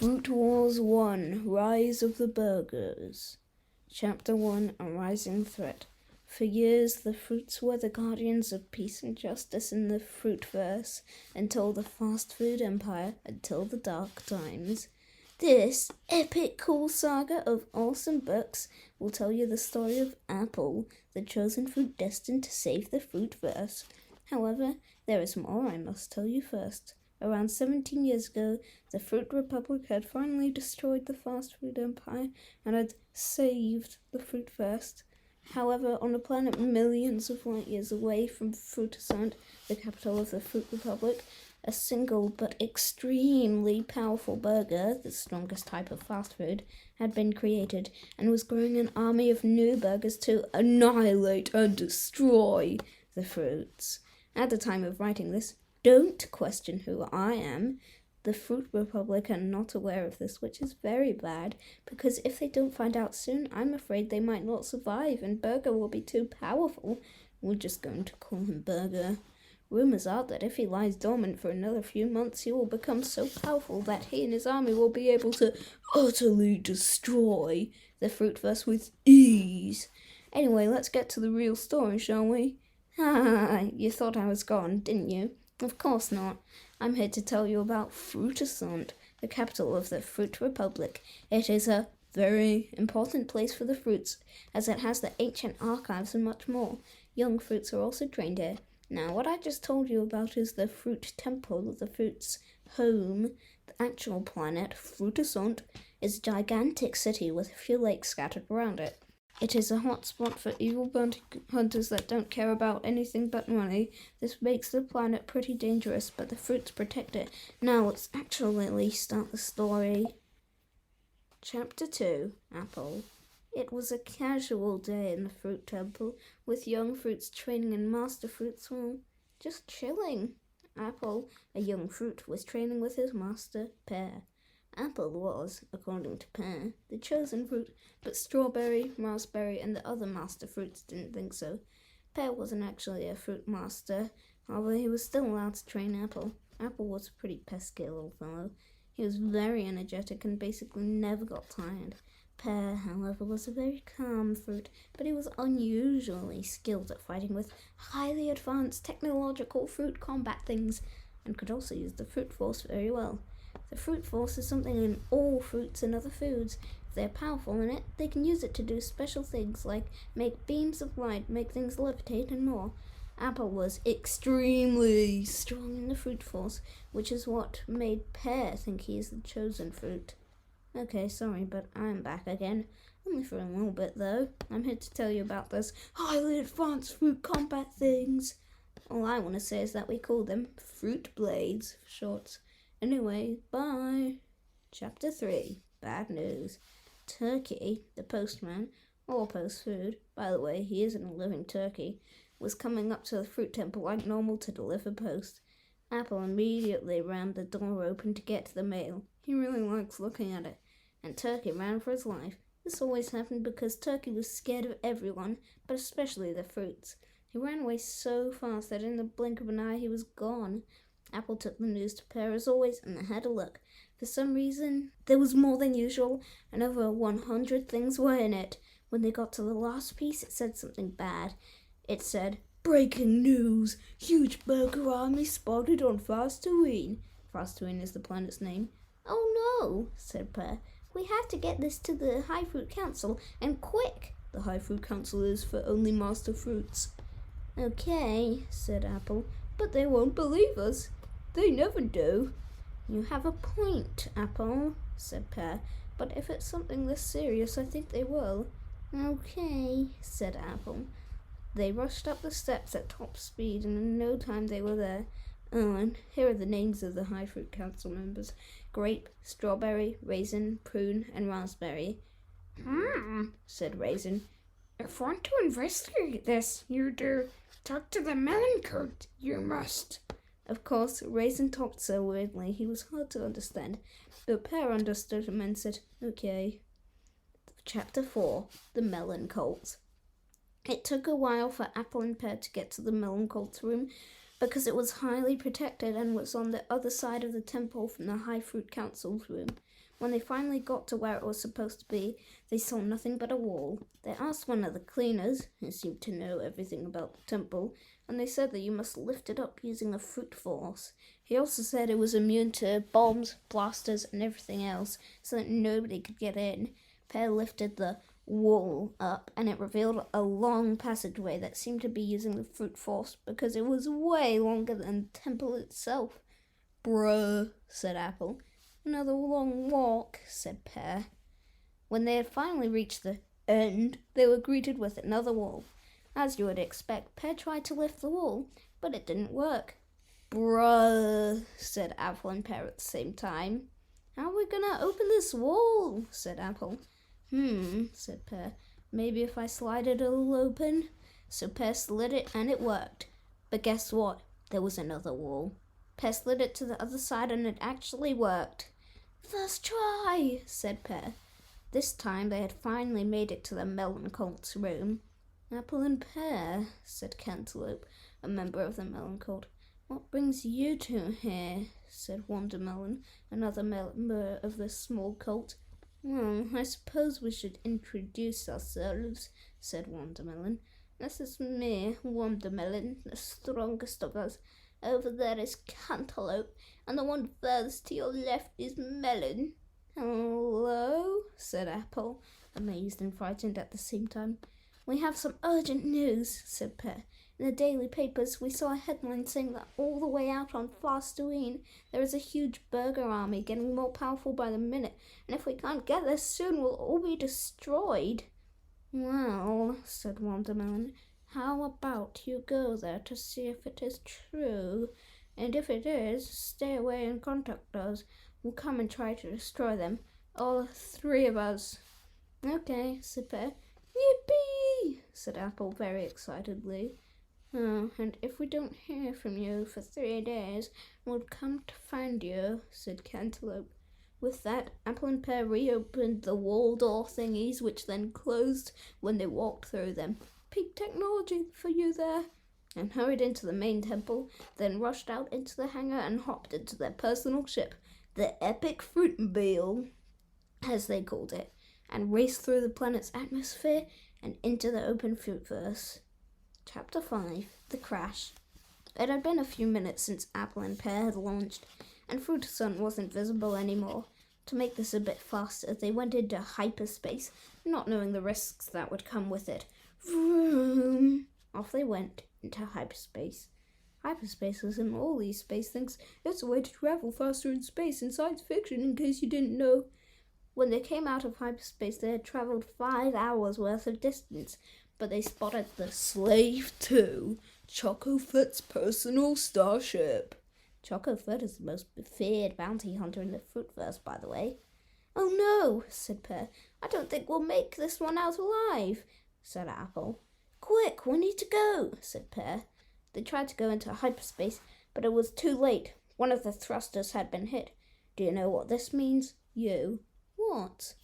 Fruit Wars 1 Rise of the Burgers. Chapter 1 A Rising Threat. For years, the fruits were the guardians of peace and justice in the Fruitverse until the fast food empire, until the dark times. This epic cool saga of awesome books will tell you the story of Apple, the chosen fruit destined to save the Fruitverse. However, there is more I must tell you first. Around 17 years ago, the Fruit Republic had finally destroyed the fast food empire and had saved the Fruitverse. However, on a planet millions of light years away from Fruitosant, the capital of the Fruit Republic, a single but extremely powerful burger, the strongest type of fast food, had been created and was growing an army of new burgers to annihilate and destroy the fruits. At the time of writing this, don't question who I am. The Fruit Republic are not aware of this, which is very bad, because if they don't find out soon, I'm afraid they might not survive, and Burger will be too powerful. We're just going to call him Burger. Rumors are that if he lies dormant for another few months, he will become so powerful that he and his army will be able to utterly destroy the Fruitverse with ease. Anyway, let's get to the real story, shall we? You thought I was gone, didn't you? Of course not. I'm here to tell you about Fruitosant, the capital of the Fruit Republic. It is a very important place for the fruits, as it has the ancient archives and much more. Young fruits are also trained here. Now, what I just told you about is the Fruit Temple, the fruit's home. The actual planet, Fruitosant, is a gigantic city with a few lakes scattered around it. It is a hot spot for evil bounty hunters that don't care about anything but money. This makes the planet pretty dangerous, but the fruits protect it. Now let's actually start the story. Chapter 2 Apple. It was a casual day in the Fruit Temple, with young fruits training and master fruits, well, just chilling. Apple, a young fruit, was training with his master, Pear. Apple was, according to Pear, the chosen fruit, but Strawberry, Raspberry, and the other master fruits didn't think so. Pear wasn't actually a fruit master, although he was still allowed to train Apple. Apple was a pretty pesky little fellow. He was very energetic and basically never got tired. Pear, however, was a very calm fruit, but he was unusually skilled at fighting with highly advanced technological fruit combat things, and could also use the fruit force very well. The fruit force is something in all fruits and other foods. If they're powerful in it, they can use it to do special things like make beams of light, make things levitate, and more. Apple was extremely strong in the fruit force, which is what made Pear think he is the chosen fruit. Okay, sorry, but I'm back again. Only for a little bit, though. I'm here to tell you about those highly advanced fruit combat things. All I want to say is that we call them fruit blades for short. Anyway, bye. Chapter 3 Bad News. Turkey, the postman, or post food, by the way, he isn't a living turkey, was coming up to the fruit temple like normal to deliver post. Apple immediately rammed the door open to get to the mail. He really likes looking at it. And Turkey ran for his life. This always happened because Turkey was scared of everyone, but especially the fruits. He ran away so fast that in the blink of an eye he was gone. Apple took the news to Pear as always and they had a look. For some reason, there was more than usual, and over 100 things were in it. When they got to the last piece, it said something bad. It said, "Breaking news! Huge burger army spotted on Fasterine." Fasterine is the planet's name. "Oh no," said Pear. "We have to get this to the High Fruit Council, and quick." "The High Fruit Council is for only master fruits." "Okay," said Apple, "but they won't believe us. They never do." "You have a point, Apple," said Pear, "but if it's something this serious, I think they will." "Okay," said Apple. They rushed up the steps at top speed, and in no time they were there. Oh, and here are the names of the High Fruit Council members: Grape, Strawberry, Raisin, Prune, and Raspberry. Said Raisin. "If you want to investigate this, you do talk to the melon coat, you must." Of course, Raisin talked so weirdly he was hard to understand, but Pear understood him and said, "Okay." Chapter 4 The Melon Cult. It took a while for Apple and Pear to get to the melon cult's room because it was highly protected and was on the other side of the temple from the High Fruit Council's room. When they finally got to where it was supposed to be, they saw nothing but a wall. They asked one of the cleaners, who seemed to know everything about the temple, and they said that you must lift it up using a fruit force. He also said it was immune to bombs, blasters, and everything else, so that nobody could get in. Per lifted the wall up, and it revealed a long passageway that seemed to be using the fruit force because it was way longer than the temple itself. Bruh, said Apple. Another long walk, said Pear. When they had finally reached the end, they were greeted with another wall. As you would expect, Pear tried to lift the wall, but it didn't work. Bruh, said Apple and Pear at the same time. How are we gonna open this wall? Said Apple. Said Pear. Maybe if I slide it, it'll open. So Pear slid it and it worked. But guess what? There was another wall. Pear slid it to the other side and it actually worked. First try, said Pear. This time they had finally made it to the Melon Colt's room. Apple and Pear, said Cantaloupe, a member of the Melon Colt. What brings you two here? Said Wandermelon, another member of the small cult. Well, I suppose we should introduce ourselves, said Wandermelon. This is me, Wandermelon, the strongest of us. Over there is Cantaloupe, and the one furthest to your left is Melon. Hello, said Apple, amazed and frightened at the same time. We have some urgent news, said Pear. In the daily papers, we saw a headline saying that all the way out on Fastoween, there is a huge burger army getting more powerful by the minute, and if we can't get there soon, we'll all be destroyed. Well, said Wandermelon, how about you go there to see if it is true? And if it is, stay away and contact us. We'll come and try to destroy them. All three of us. Okay, said Pear. Yippee! Said Apple very excitedly. Oh, and if we don't hear from you for 3 days, we'll come to find you, said Cantaloupe. With that, Apple and Pear reopened the wall door thingies, which then closed when they walked through them. Peak technology for you there. And hurried into the main temple, then rushed out into the hangar and hopped into their personal ship, the Epic Fruitmobile, as they called it, and raced through the planet's atmosphere and into the open fruitverse. Chapter 5. The Crash. It had been a few minutes since Apple and Pear had launched, and Fruit Sun wasn't visible anymore. To make this a bit faster, they went into hyperspace, not knowing the risks that would come with it. Vroom! Off they went into hyperspace. Hyperspace is in all these space things. It's a way to travel faster in space in science fiction, in case you didn't know. When they came out of hyperspace, they had travelled 5 hours worth of distance, but they spotted the Slave 2, Chocofett's personal starship. Chocofett is the most feared bounty hunter in the Fruitverse, by the way. Oh no, said Pear. I don't think we'll make this one out alive, said Apple. Quick, we need to go, said Pear. They tried to go into hyperspace, but it was too late. One of the thrusters had been hit. Do you know what this means? You. What?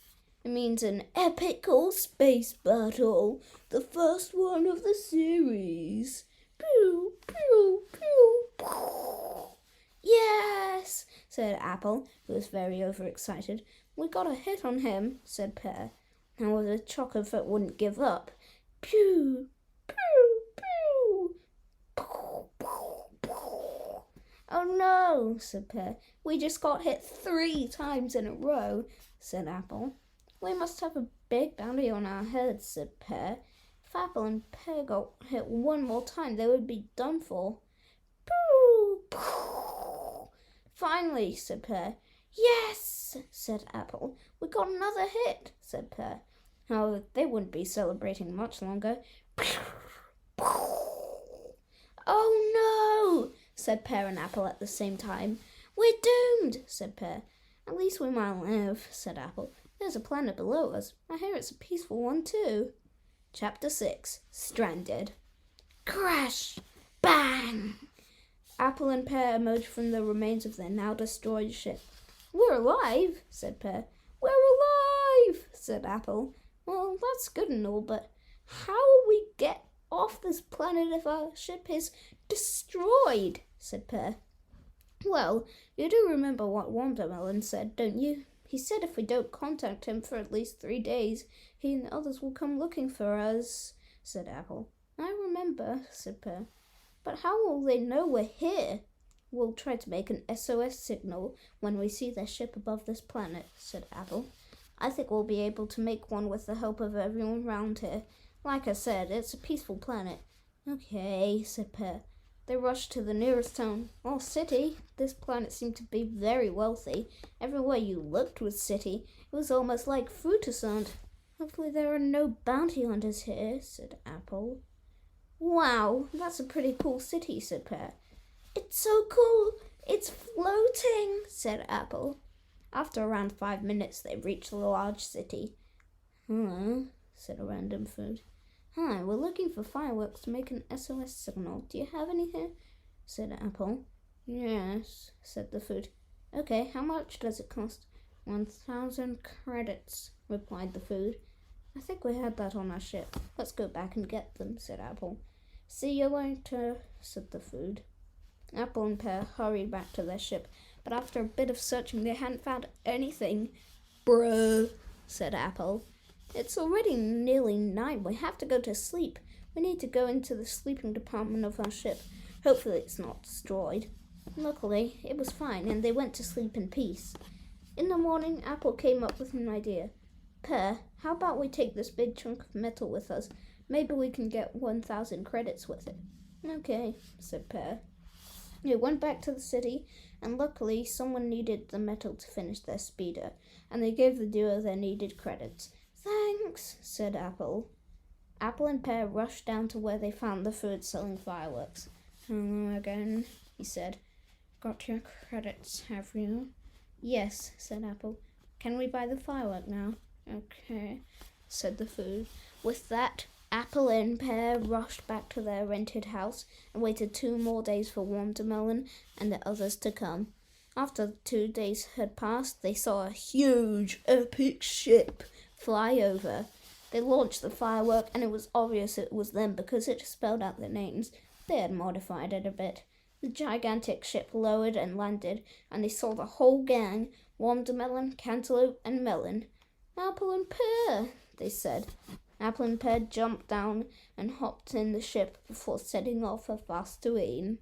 It means an epical space battle, the first one of the series. Pew, pew, pew, pew. Yes, said Apple, who was very overexcited. We got a hit on him, said Pear. However, Chocofett wouldn't give up. Pew, pew, pew. Oh no, said Pear. We just got hit 3 times in a row, said Apple. We must have a big bounty on our heads, said Pear. If Apple and Pear got hit one more time, they would be done for. Pew, pew. Finally, said Pear. Yes, said Apple. We got another hit, said Pear. However, they wouldn't be celebrating much longer. Oh no, said Pear and Apple at the same time. We're doomed, said Pear. At least we might live, said Apple. There's a planet below us. I hear it's a peaceful one too. Chapter 6. Stranded. Crash! Bang! Apple and Pear emerged from the remains of their now destroyed ship. We're alive, said Pear. We're alive, said Apple. Well, that's good and all, but how will we get off this planet if our ship is destroyed, said Pear. Well, you do remember what Wandermelon said, don't you? He said if we don't contact him for at least 3 days, he and the others will come looking for us, said Apple. I remember, said Pear. But how will they know we're here? We'll try to make an SOS signal when we see their ship above this planet, said Apple. I think we'll be able to make one with the help of everyone round here. Like I said, it's a peaceful planet. Okay, said Pear. They rushed to the nearest town, or city. This planet seemed to be very wealthy. Everywhere you looked was city. It was almost like Fruitasand. Hopefully there are no bounty hunters here, said Apple. Wow, that's a pretty cool city, said Pear. It's so cool! It's floating, said Apple. After around 5 minutes, they reached the large city. Said a random food. Hi, we're looking for fireworks to make an SOS signal. Do you have any here? Said Apple. Yes, said the food. Okay, how much does it cost? 1,000 credits, replied the food. I think we had that on our ship. Let's go back and get them, said Apple. See you later, said the food. Apple and Pear hurried back to their ship, but after a bit of searching they hadn't found anything. Bruh, said Apple. It's already nearly 9. We have to go to sleep. We need to go into the sleeping department of our ship. Hopefully it's not destroyed. Luckily, it was fine, and they went to sleep in peace. In the morning, Apple came up with an idea. Pear, how about we take this big chunk of metal with us? Maybe we can get 1,000 credits with it. Okay, said Pear. They went back to the city, and luckily someone needed the metal to finish their speeder, and they gave the duo their needed credits. Thanks, said Apple. Apple and Pear rushed down to where they found the food selling fireworks. Hello again, he said. Got your credits, have you? Yes, said Apple. Can we buy the firework now? Okay, said the food. With that, Apple and Pear rushed back to their rented house and waited 2 more days for Watermelon and the others to come. After 2 days had passed, they saw a huge, epic ship fly over. They launched the firework, and it was obvious it was them because it spelled out their names. They had modified it a bit. The gigantic ship lowered and landed, and they saw the whole gang, Watermelon, Cantaloupe, and Melon. Apple and Pear, they said. Apple and Pear jumped down and hopped in the ship before setting off for Fastuine.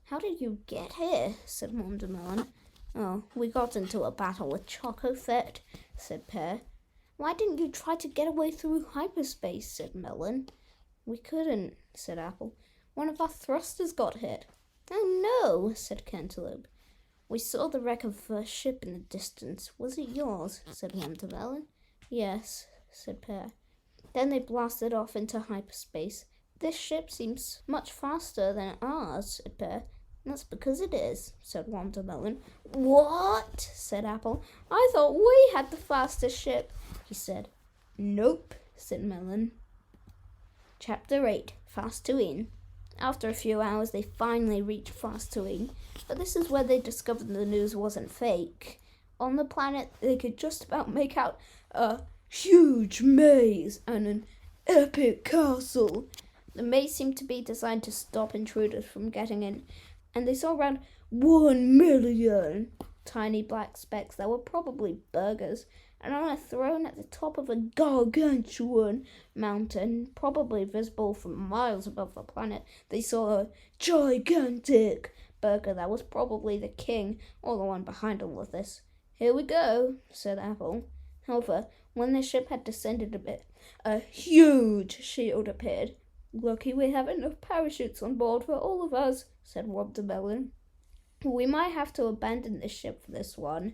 How did you get here? Said Watermelon. Oh, we got into a battle with Choco Fett, said Pear. Why didn't you try to get away through hyperspace? Said Melon. We couldn't, said Apple. One of our thrusters got hit. Oh no, said Cantaloupe. We saw the wreck of a ship in the distance. Was it yours? Said Watermelon. Yes, said Pear. Then they blasted off into hyperspace. This ship seems much faster than ours, said Pear. That's because it is, said Watermelon. What? Said Apple. I thought we had the fastest ship, he said. Nope, said Melon. Chapter 8, Fastuine. After a few hours, they finally reached Fastuine, but this is where they discovered the news wasn't fake. On the planet, they could just about make out a huge maze and an epic castle. The maze seemed to be designed to stop intruders from getting in, and they saw around 1 million tiny black specks that were probably burgers, and on a throne at the top of a gargantuan mountain, probably visible from miles above the planet, they saw a gigantic burger that was probably the king or the one behind all of this. Here we go, said Apple. However, when the ship had descended a bit, a huge shield appeared. Lucky we have enough parachutes on board for all of us, said Watermelon. We might have to abandon this ship for this one.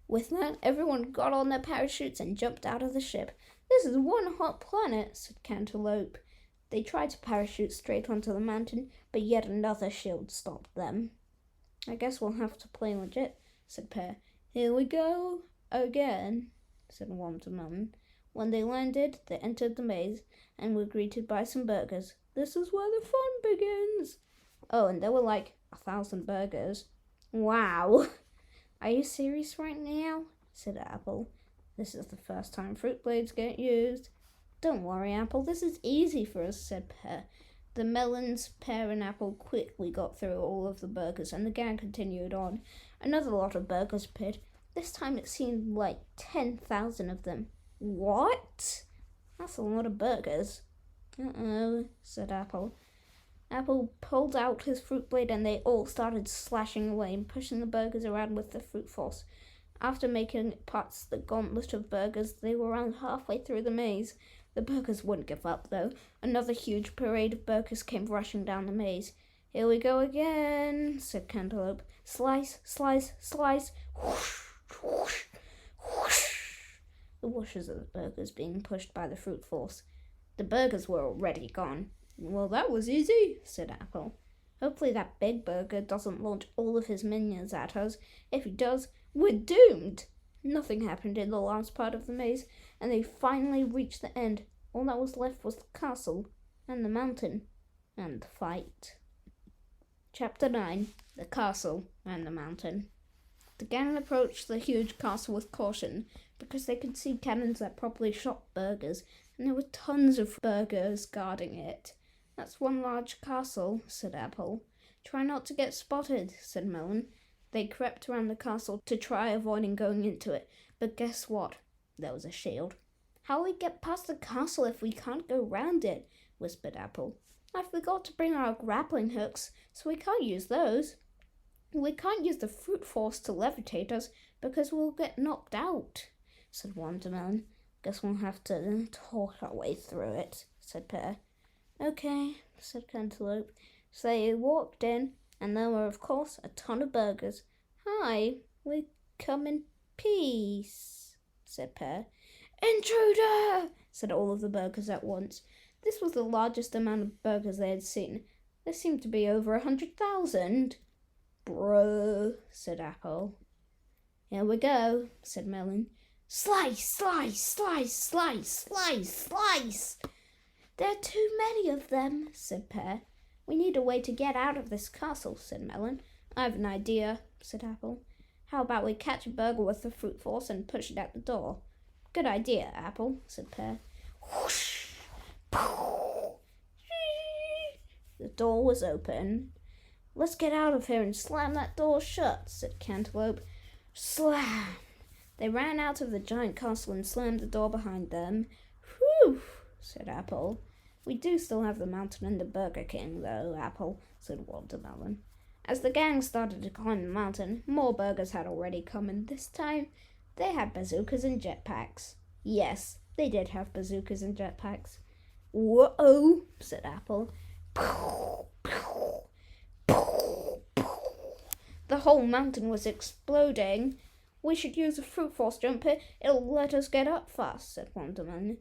With that, everyone got on their parachutes and jumped out of the ship. This is one hot planet, said Cantaloupe. They tried to parachute straight onto the mountain, but yet another shield stopped them. I guess we'll have to play legit, said Pear. Here we go again, said Watermelon. When they landed, they entered the maze and were greeted by some burgers. This is where the fun begins. Oh, and there were like 1,000 burgers. Wow. Are you serious right now? Said Apple. This is the first time fruit blades get used. Don't worry, Apple. This is easy for us, said Pear. The Melons, Pear, and Apple quickly got through all of the burgers, and the gang continued on. Another lot of burgers appeared. This time it seemed like 10,000 of them. What? That's a lot of burgers. Uh-oh, said Apple. Apple pulled out his fruit blade and they all started slashing away and pushing the burgers around with the fruit force. After making it past the gauntlet of burgers, they were around halfway through the maze. The burgers wouldn't give up, though. Another huge parade of burgers came rushing down the maze. Here we go again, said Cantaloupe. Slice, slice, slice. Whoosh, whoosh, whoosh. The whooshes of the burgers being pushed by the fruit force. The burgers were already gone. Well, that was easy, said Apple. Hopefully that big burger doesn't launch all of his minions at us. If he does, we're doomed. Nothing happened in the last part of the maze, and they finally reached the end. All that was left was the castle, and the mountain, and the fight. Chapter 9. The Castle and the Mountain. The gang approached the huge castle with caution, because they could see cannons that properly shot burgers, and there were tons of burgers guarding it. That's one large castle, said Apple. Try not to get spotted, said Melon. They crept around the castle to try avoiding going into it, but guess what? There was a shield. How'll we get past the castle if we can't go round it? Whispered Apple. I forgot to bring our grappling hooks, so we can't use those. We can't use the fruit force to levitate us, because we'll get knocked out, said Watermelon. Guess we'll have to talk our way through it, said Pear. Okay, said Cantaloupe. So they walked in, and there were, of course, a ton of burgers. Hi, we come in peace, said Pear. Intruder, said all of the burgers at once. This was the largest amount of burgers they had seen. There seemed to be over 100,000. Bro, said Apple. Here we go, said Melon. Slice, slice, slice, slice, slice, slice. There are too many of them, said Pear. We need a way to get out of this castle, said Melon. I have an idea, said Apple. How about we catch a burger with the fruit force and push it out the door? Good idea, Apple, said Pear. Whoosh! The door was open. Let's get out of here and slam that door shut, said Cantaloupe. Slam! They ran out of the giant castle and slammed the door behind them. Whew, said Apple. We do still have the mountain and the Burger King, though, Apple, said Watermelon. As the gang started to climb the mountain, more burgers had already come, and this time they had bazookas and jetpacks. Yes, they did have bazookas and jetpacks. Whoa, said Apple. The whole mountain was exploding. We should use a fruit force jumper. It'll let us get up fast, said Watermelon.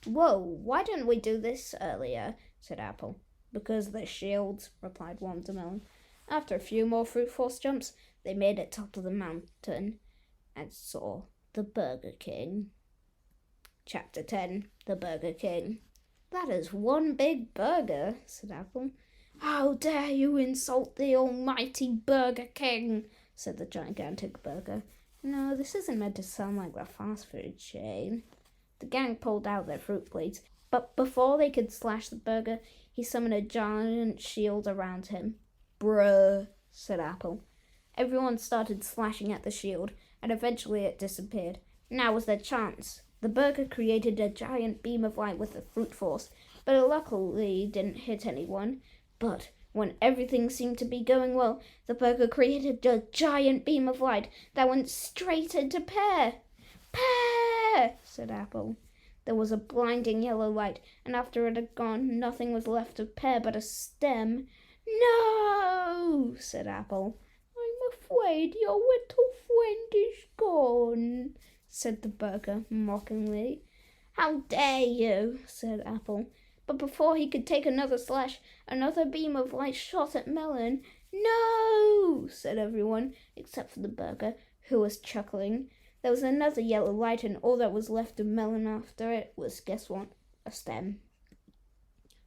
Whoa, why didn't we do this earlier, said Apple. Because the shields, replied Watermelon. After a few more fruit force jumps, they made it top of the mountain and saw the Burger King. Chapter 10. The Burger King. That is one big burger, said Apple. How dare you insult the almighty Burger King, said the gigantic burger. No, this isn't meant to sound like the fast food chain. The gang pulled out their fruit blades, but before they could slash the burger, he summoned a giant shield around him. Bruh, said Apple. Everyone started slashing at the shield, and eventually it disappeared. Now was their chance. The burger created a giant beam of light with the fruit force, but it luckily didn't hit anyone. But when everything seemed to be going well, the burger created a giant beam of light that went straight into Pear. Pear, said Apple. There was a blinding yellow light, and after it had gone, nothing was left of Pear but a stem. No, said Apple. I'm afraid your little friend is gone, said the burger mockingly. How dare you, said Apple. But before he could take another slash, another beam of light shot at Melon. No, said everyone, except for the burger, who was chuckling. There was another yellow light, and all that was left of Melon after it was, guess what? A stem.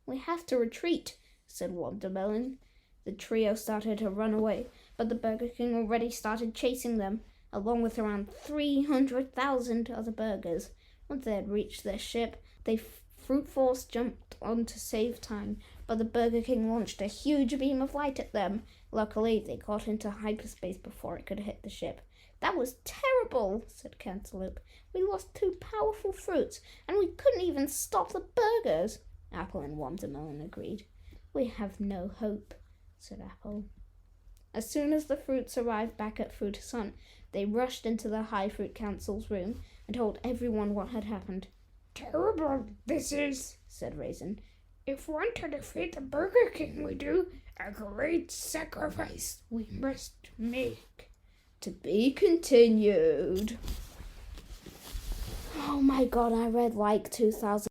We have to retreat, said Watermelon. The trio started to run away, but the Burger King already started chasing them, along with around 300,000 other burgers. Once they had reached their ship, they fruit force jumped on to save time, but the Burger King launched a huge beam of light at them. Luckily, they got into hyperspace before it could hit the ship. That was terrible, said Cantaloupe. We lost 2 powerful fruits, and we couldn't even stop the burgers. Apple and Watermelon agreed. We have no hope, said Apple. As soon as the fruits arrived back at Fruit Sun, they rushed into the High Fruit Council's room and told everyone what had happened. Terrible this is, said Raisin. If one to defeat the Burger King, we do a great sacrifice we must make. To be continued. Oh my god, I read like 2,000